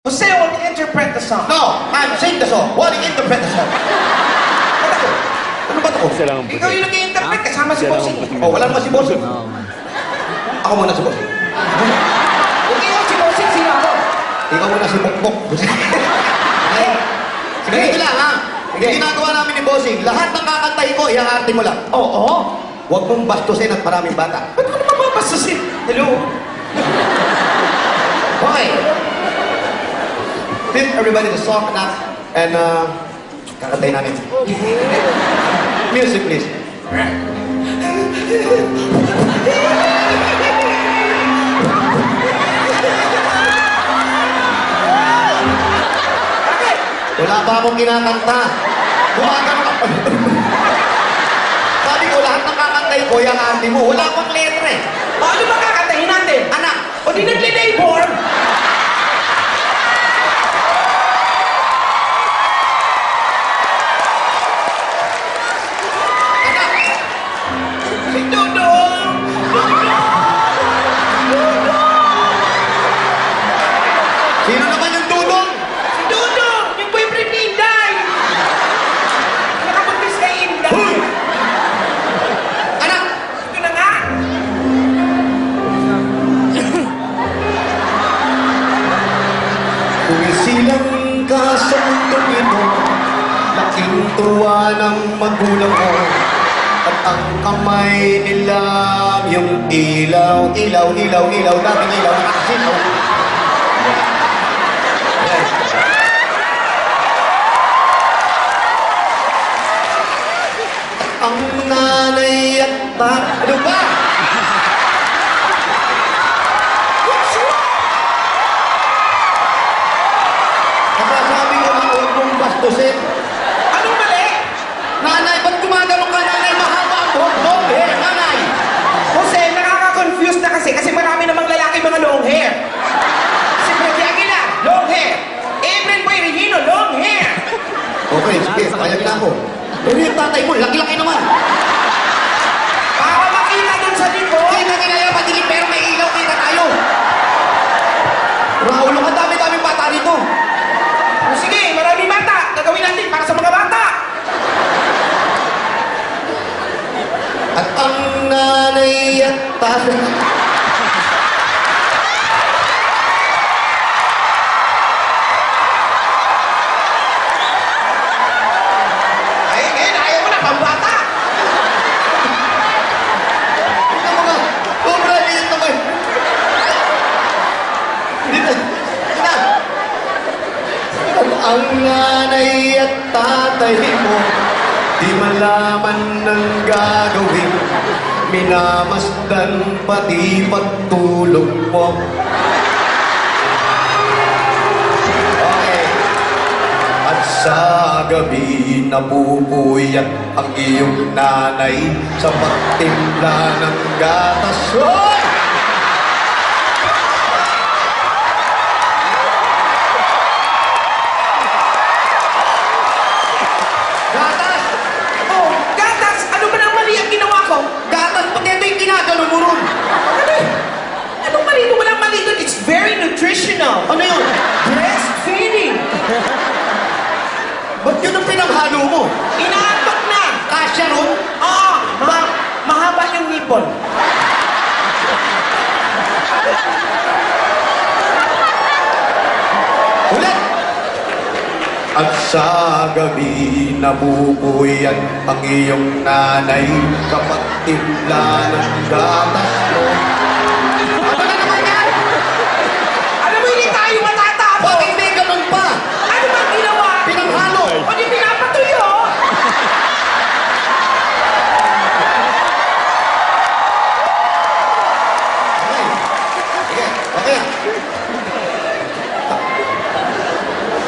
Jose will interpret the song. No, I'm sing the song. What interpret the song? Ba't ako? Ano ba ako? Isa lang ang puti. Ikaw yung nag-interpret kasama si Isa lang Bossing. ang puti. Oh, wala naman si Bossing. Ako muna si Bossing. Kung ikaw si Bossing, sino ako? Ikaw muna si Bokbok. Okay? Sige, ito lang ha. Yung ginagawa namin ni Bossing, lahat ng kakantahin ko, ihaarte mo lang. Oo. Huwag mong bastusin at maraming bata. Ba't ko naman mapapasasin? Hello? Okay. Please, everybody, the song na. And, kakantahin namin. Music, please. Wala pa akong kinakanta. Gumagano ka. Sabi ko, lahat ng kakantay ko, yung arte mo, wala akong letra eh. O ano ba kakantahin natin? Anak, O di nagle-labor? anak, Si Dudong! sino naman yung dudong? Si Dudong! Yung boyfriend ni Inday! Nakabuntis kay Inday! Hoy! Anak, Ito na nga! kung isilang ka sa mundong ito, laking tuwa ng magulang mo. At ang kamay nila, yung ilaw, ilaw, ilaw, ilaw, daming ilaw, nakasinaw. Ang nanay at ano ba? Nasasabi ko na huwag mong bastusin. Anong mali? Nanay, ba't gumagano ka, nanay? Mahaba ang buhok mo, eh, nanay. Jose, nakaka-confuse na kasi marami namang lalaki mga long hair. Si Freddy Aguilar, long hair. Efren Boy Regino, long hair. Okay, sige, payag na ako. Pero yung tatay mo, laki-laki naman. Para makita dun sa likod. Kita nila yung patilig, pero may ilaw, kita tayo. Raul, ang dami-daming bata rito. O sige, marami bata. Gagawin natin para sa mga bata. At ang nanay at tatay. Ay, ngayon, ayaw mo na, pambata. Ito mga, sobra liit naman. Dito, ina. At ang nanay at tatay mo, di malaman ng gagawin. Minamasdan pati pagtulog mo. Okay. At sa gabi napupuyat ang iyong nanay sa pagtimpla ng gatas. Hoy! Gatas! Oh, gatas, ano ba nang mali ang ginawa ko? Gatas! Pati ito yung ginagano mo ron! Ano eh? Anong mali? Walang mali doon. It's very nutritional. Ano yun? Breastfeeding. Ba't yun ang pinaghalo mo? Inaantok na. Kasya ron? Oo, mahaba yung nipon. Ulit! At sa gabi nabubuyat ang iyong nanay kapag timpla ng gatas mo. Ano na naman yan? Alam mo, hindi tayo matatapos. Bakit hindi ganun pa? Ano bang ginawa? Pinaghalo! O di pinapatuyo?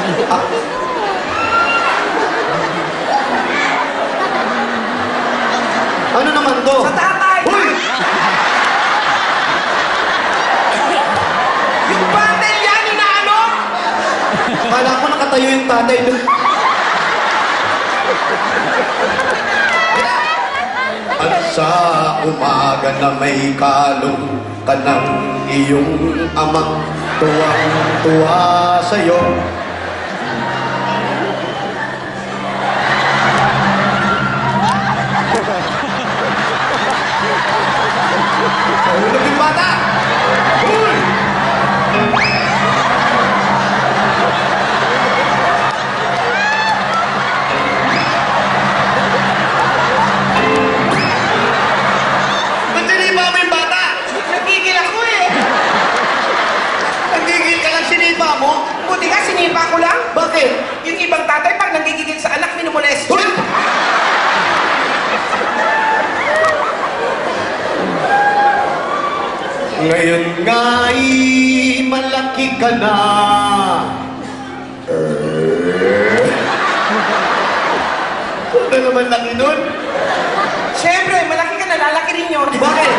Sige, okay. Ano naman to? Sa tatay. Uy! Yung bundle yan, inaano? Kala ko nakatayo yung tatay doon. At sa umaga na may kalong ka ng iyong amang Tuwang-tuwa sa'yo. Hulog yung bata! Hul! Ba't sinipa mo yung bata? Nagigil ako eh. Nagigil ka lang sinipa mo? Buti nga, sinipa ko lang. Bakit? Yung ibang tatay, pag nagigigil sa anak, minumolest Hul! yun. Ngayon nga'y malaki ka na. Ano naman laki nun? Siyempre, malaki ka na, lalaki rin yun. Bakit?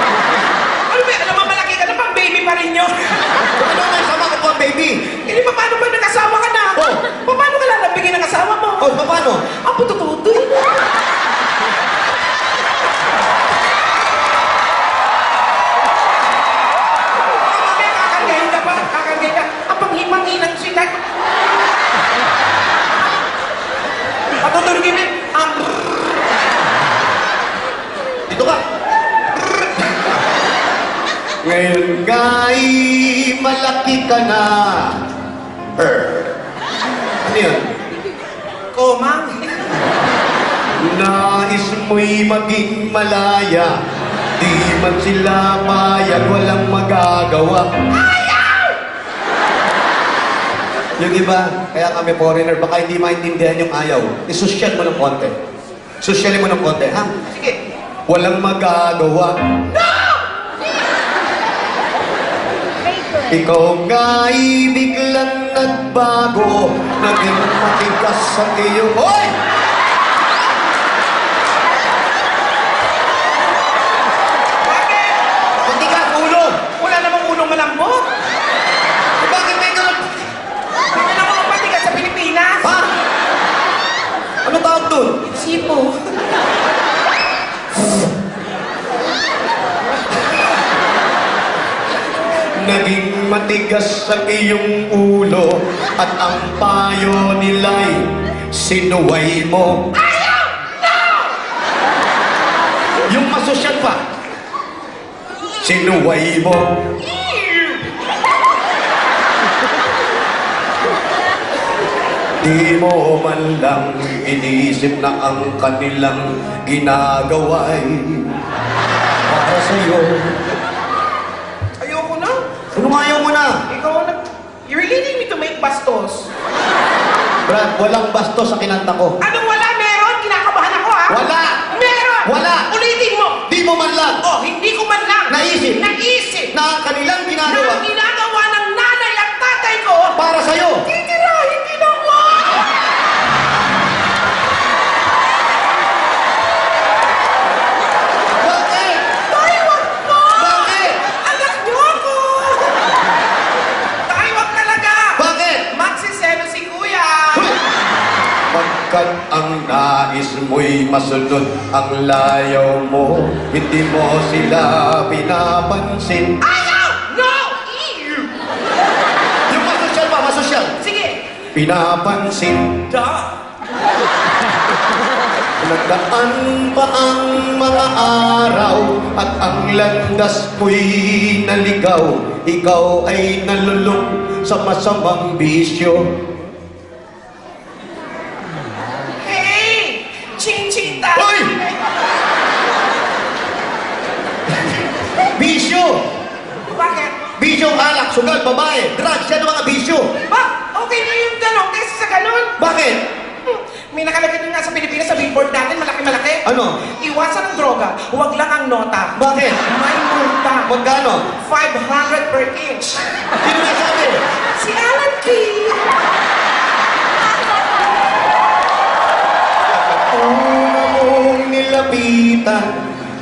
Ano ba, alam mo, malaki ka na, pang baby pa rin yun. Ano nga sama ko pa, baby? Hindi pa, paano ba nag-asawa ka na? Oh. Paano ka lalabigin ng asawa mo? Oh, paano? Ang putututoy. Mamaya kakargahin ka pa, kakargahin ka. Ang panghimang-hinang sila. Patutulogin mo, ang... Dito ka. Ngayon nga'y malaki ka na. Ano yun? Komang. Nais mo'y maging malaya. Di man sila payag, walang magagawa. Yung iba, kaya kami foreigner, baka hindi maintindihan yung ayaw. Isosyal mo ng konti. Sosyalin mo ng konti, ha? Sige. Walang magagawa. Ikaw nga'y biglang nagbago. Naging matigas sa iyong... Hoy! Bakit? Matigas ulo! Wala namang unong malambot. Eh, bakit may ganun? Hindi na ako mapatigas sa Pilipinas. Ha? Ano tawag dun? Sipo. Naging matigas sa iyong ulo at ang payo nila'y sinuway mo. Yung masosyal pa, sinuway mo. Di mo man lang inisip na ang kanilang ginagawa'y para sa'yo. Ayoko na. Ano ayaw mo na? Ikaw na. You're leading me to make bastos. Brad, walang basto sa kinanta ko. Anong wala? Meron? Kinakabahan ako ha? Wala! Meron! Wala! Ulitin mo! Di mo man lang Oh, hindi ko man lang Naisip. naisip na ang kanilang na ginagawa ang ginagawa ng nanay at tatay ko para sa'yo. titirahin din ako! Bakit? Tay, wag mo! Bakit? Anak niyo ako! Tay, wag talaga! Bakit? Magsiselo si kuya! Pagkat ang nais mo'y masunod ang layaw mo, hindi mo sila pinapansin. Ayaw! No! Ew! Yung masosyal pa, masosyal. Sige! Pinapansin. Da! Nagdaan pa ang mga araw at ang landas mo'y naligaw. Ikaw ay nalulong sa masamang bisyo. Hey! Ching-ching tayo! Hoy! Bisyo! Bakit? Bisyo, alak, sugal, babae, drugs, yan ang mga bisyo. Ba? Okay na yung ganon kaysa sa ganon. Bakit? May nakalagay din nga sa Pilipinas sa billboard natin, malaki-malaki. Ano? Iwasan ang droga, huwag lang ang nota. Bakit? May multa. Magkano? 500 per inch. Sino may sabi? Si Alan Key. Una mong nilapitan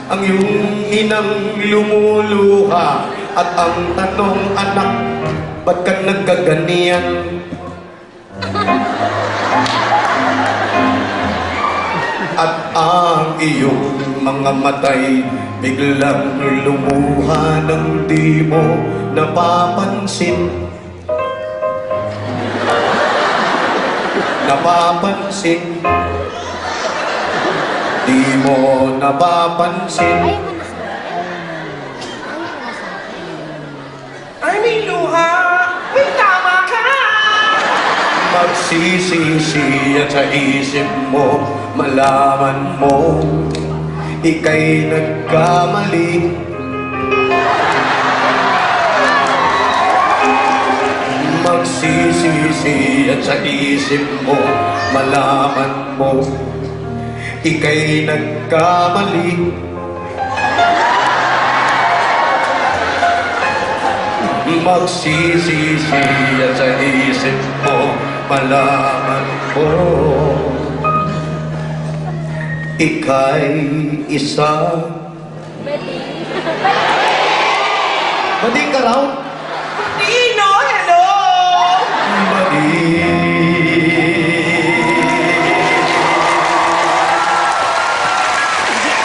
ang iyong inang lumuluha at ang tanong, anak, ba't ka nagkaganiyan? At ang iyong mga matay biglang lumuha ng di mo napapansin. napapansin. Di mo napapansin. Ay, may luha. May tama ka. Magsisisi at sa isip mo, malaman mo, ika'y nagkamali. Magsisisi at sa isip mo, malaman mo, ika'y nagkamali. Magsisisi at sa isip mo, malaman mo, ika'y isa. Bading ka raw?